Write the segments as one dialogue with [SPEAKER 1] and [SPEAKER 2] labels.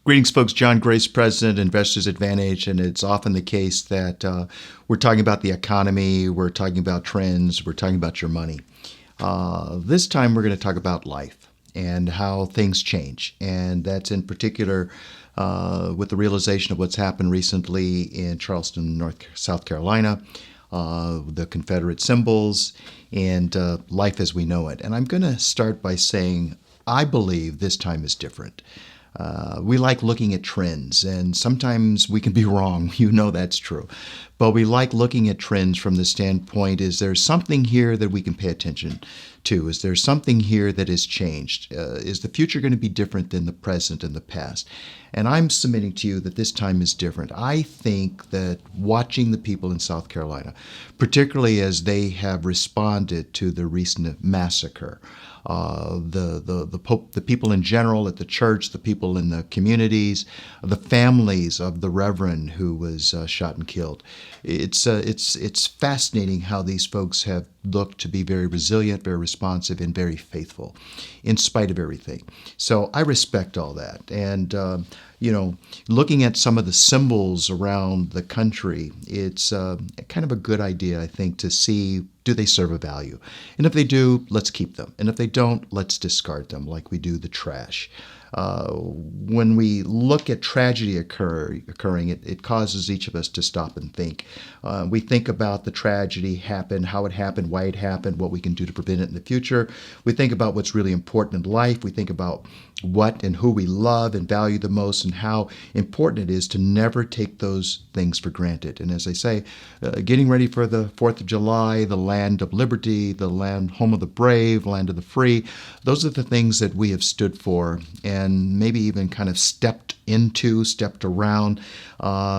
[SPEAKER 1] Greetings, folks. John Grace, President, Investors Advantage, and it's often the case that we're talking about the economy, we're talking about trends, we're talking about your money. This time we're going to talk about life and how things change, and that's in particular with the realization of what's happened recently in Charleston, South Carolina, the Confederate symbols, and life as we know it. And I'm going to start by saying I believe this time is different. We like looking at trends, and sometimes we can be wrong. You know that's true. But we like looking at trends from the standpoint, is there something here that we can pay attention to? Is there something here that has changed? Is the future going to be different than the present and the past? And I'm submitting to you that this time is different. I think that watching the people in South Carolina, particularly as they have responded to the recent massacre, the people in general at the church, the people in the communities, the families of the reverend who was shot and killed. It's fascinating how these folks have looked to be very resilient, very responsive, and very faithful in spite of everything. So I respect all that. And, looking at some of the symbols around the country, it's kind of a good idea, I think, to see, do they serve a value? And if they do, let's keep them. And if they don't, let's discard them like we do the trash. When we look at tragedy occurring, it causes each of us to stop and think. We think about the tragedy happened, how it happened, why it happened, what we can do to prevent it in the future. We think about what's really important in life. We think about what and who we love and value the most, and how important it is to never take those things for granted. And as I say, getting ready for the 4th of July, the land of liberty, the land, home of the brave, land of the free, those are the things that we have stood for, and maybe even kind of stepped around,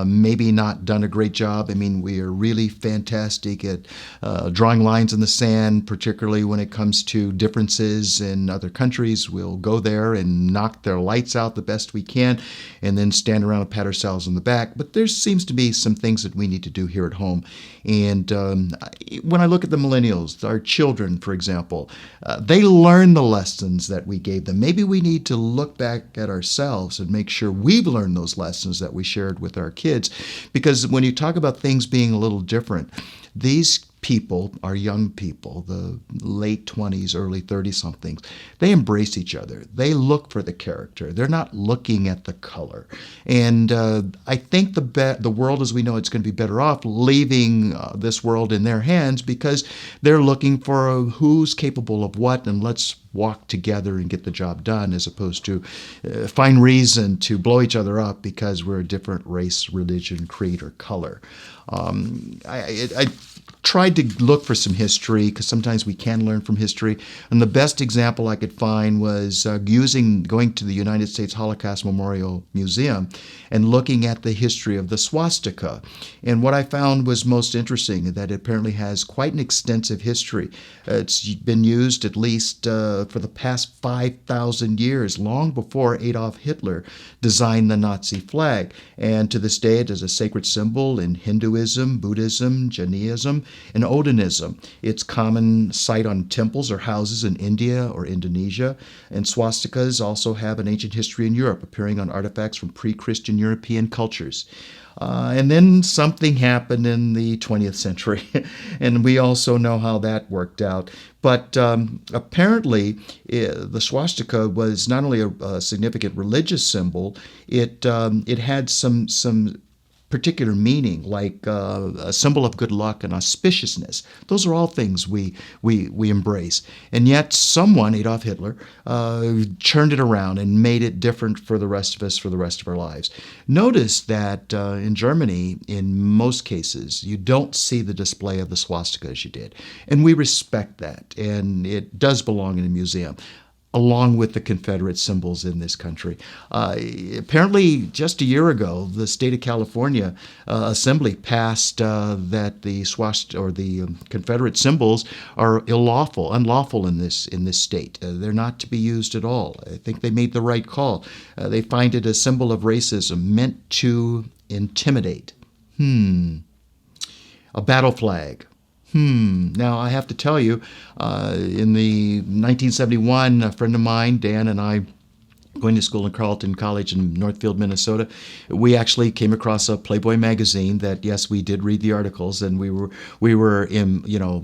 [SPEAKER 1] maybe not done a great job. I mean, we are really fantastic at drawing lines in the sand, particularly when it comes to differences in other countries. We'll go there and knock their lights out the best we can, and then stand around and pat ourselves on the back. But there seems to be some things that we need to do here at home. And when I look at the millennials, our children, for example, they learn the lessons that we gave them. Maybe we need to look back at ourselves and make sure we've learned those lessons that we shared with our kids. Because when you talk about things being a little different, these people, our young people, the late 20s, early 30-somethings, they embrace each other. They look for the character. They're not looking at the color. And I think the world as we know it's going to be better off leaving this world in their hands, because they're looking for who's capable of what, and let's walk together and get the job done, as opposed to find reason to blow each other up because we're a different race, religion, creed, or color. I tried to look for some history, because sometimes we can learn from history. And the best example I could find was going to the United States Holocaust Memorial Museum and looking at the history of the swastika. And what I found was most interesting, that it apparently has quite an extensive history. It's been used at least for the past 5,000 years, long before Adolf Hitler designed the Nazi flag. And to this day, it is a sacred symbol in Hinduism, Buddhism, Jainism, and Odinism. It's common sight on temples or houses in India or Indonesia. And swastikas also have an ancient history in Europe, appearing on artifacts from pre-Christian European cultures. And then something happened in the 20th century, and we also know how that worked out. But apparently, the swastika was not only a significant religious symbol, it had some particular meaning, like a symbol of good luck and auspiciousness. Those are all things we embrace. And yet someone, Adolf Hitler, turned it around and made it different for the rest of us for the rest of our lives. Notice that in Germany, in most cases, you don't see the display of the swastika as you did. And we respect that, and it does belong in a museum, along with the Confederate symbols in this country. Apparently, just a year ago, the state of California Assembly passed that the swastika or the Confederate symbols are unlawful in this state. They're not to be used at all. I think they made the right call. They find it a symbol of racism, meant to intimidate. A battle flag. Now, I have to tell you, in the 1971, a friend of mine, Dan, and I going to school in Carleton College in Northfield, Minnesota, we actually came across a Playboy magazine that, yes, we did read the articles, and we were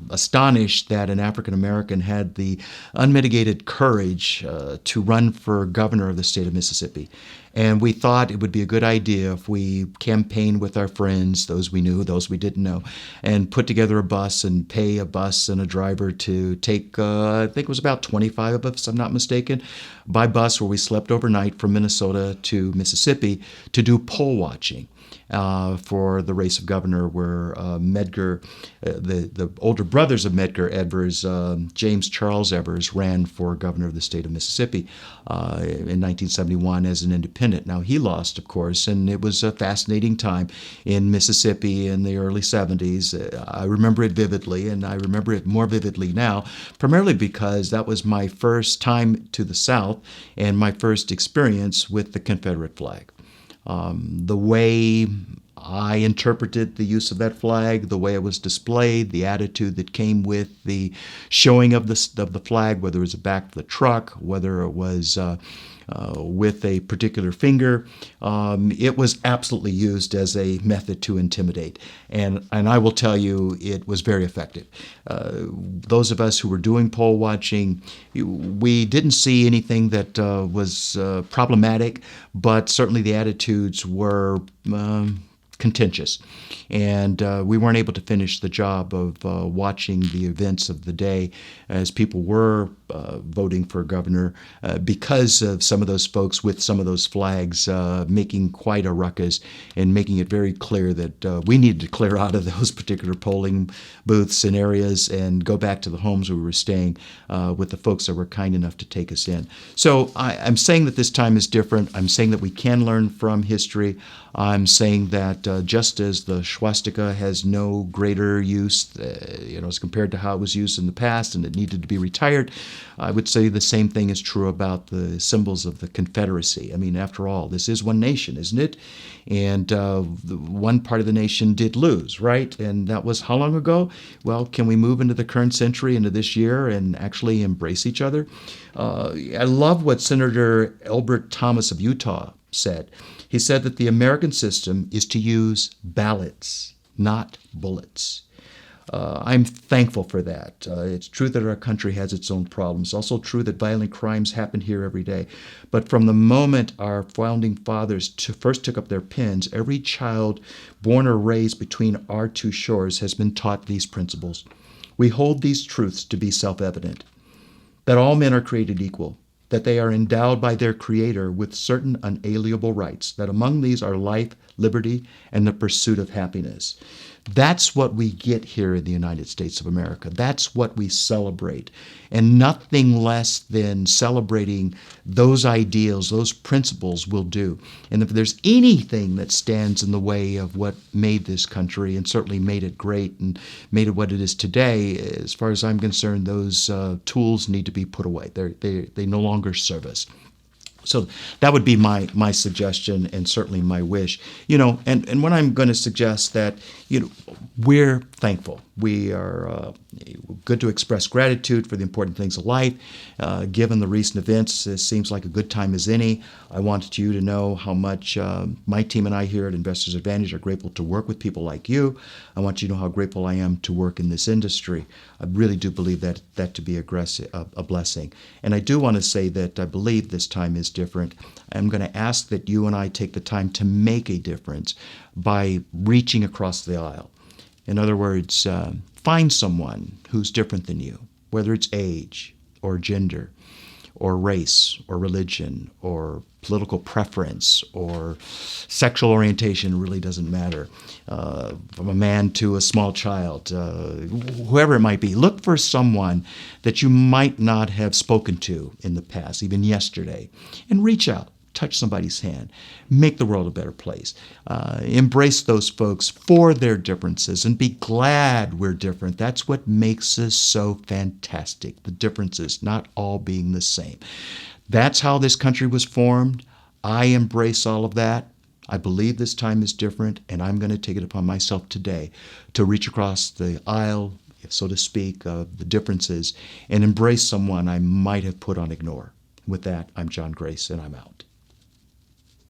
[SPEAKER 1] astonished that an African American had the unmitigated courage to run for governor of the state of Mississippi. And we thought it would be a good idea if we campaigned with our friends, those we knew, those we didn't know, and put together a bus and pay a bus and a driver to take, I think it was about 25 of us, if I'm not mistaken, by bus, where we slept overnight from Minnesota to Mississippi to do poll watching. For the race of governor, where Medgar, the older brothers of Medgar Evers, James Charles Evers, ran for governor of the state of Mississippi in 1971 as an independent. Now, he lost, of course, and it was a fascinating time in Mississippi in the early 70s. I remember it vividly, and I remember it more vividly now, primarily because that was my first time to the South and my first experience with the Confederate flag. The way I interpreted the use of that flag, the way it was displayed, the attitude that came with the showing of the flag, whether it was the back of the truck, whether it was with a particular finger, it was absolutely used as a method to intimidate. And I will tell you, it was very effective. Those of us who were doing poll watching, we didn't see anything that was problematic, but certainly the attitudes were contentious. And we weren't able to finish the job of watching the events of the day as people were voting for governor because of some of those folks with some of those flags making quite a ruckus and making it very clear that we needed to clear out of those particular polling booths and areas and go back to the homes where we were staying with the folks that were kind enough to take us in. So I'm saying that this time is different. I'm saying that we can learn from history. I'm saying that just as the swastika has no greater use, as compared to how it was used in the past and it needed to be retired, I would say the same thing is true about the symbols of the Confederacy. I mean, after all, this is one nation, isn't it? And one part of the nation did lose, right? And that was how long ago? Well, can we move into the current century, into this year, and actually embrace each other? I love what Senator Elbert Thomas of Utah said. He said that the American system is to use ballots, not bullets. I'm thankful for that. It's true that our country has its own problems. It's also true that violent crimes happen here every day. But from the moment our founding fathers first took up their pens, every child born or raised between our two shores has been taught these principles. We hold these truths to be self-evident, that all men are created equal, that they are endowed by their Creator with certain unalienable rights, that among these are life, liberty, and the pursuit of happiness. That's what we get here in the United States of America. That's what we celebrate. And nothing less than celebrating those ideals, those principles will do. And if there's anything that stands in the way of what made this country and certainly made it great and made it what it is today, as far as I'm concerned, those tools need to be put away. They no longer serve us. So that would be my suggestion and certainly my wish. And when I'm going to suggest that, we're thankful. We are good to express gratitude for the important things of life. Given the recent events, this seems like a good time as any. I wanted you to know how much my team and I here at Investors Advantage are grateful to work with people like you. I want you to know how grateful I am to work in this industry. I really do believe that to be a blessing. And I do want to say that I believe this time is different. I'm going to ask that you and I take the time to make a difference by reaching across the aisle. In other words, find someone who's different than you, whether it's age or gender or race or religion or political preference or sexual orientation, really doesn't matter. From a man to a small child, whoever it might be, look for someone that you might not have spoken to in the past, even yesterday, and reach out. Touch somebody's hand. Make the world a better place. Embrace those folks for their differences and be glad we're different. That's what makes us so fantastic. The differences, not all being the same. That's how this country was formed. I embrace all of that. I believe this time is different, and I'm going to take it upon myself today to reach across the aisle, so to speak, of the differences and embrace someone I might have put on ignore. With that, I'm John Grace, and I'm out.